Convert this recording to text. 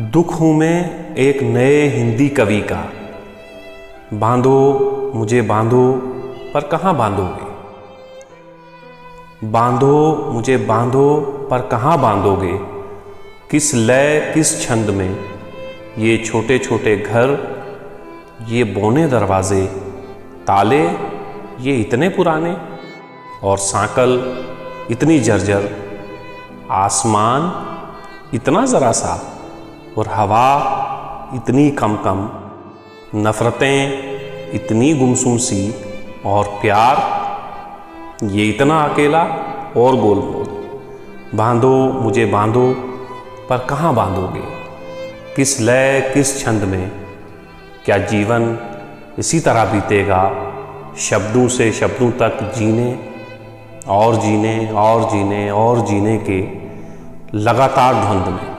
दुख हूँ मैं एक नए हिंदी कवि का, बांधो मुझे बांधो पर कहाँ बांधोगे। बांधो मुझे बांधो पर कहाँ बांधोगे, किस लय किस छंद में। ये छोटे छोटे घर, ये बौने दरवाजे, ताले ये इतने पुराने, और सांकल इतनी जर्जर, आसमान इतना ज़रा सा, और हवा इतनी कम कम, नफ़रतें इतनी गुमसुम सी, और प्यार ये इतना अकेला और गोलमोल। बांधो मुझे बांधो पर कहाँ बांधोगे, किस लय किस छंद में। क्या जीवन इसी तरह बीतेगा, शब्दों से शब्दों तक जीने और जीने और जीने और जीने के लगातार द्वंद्व में।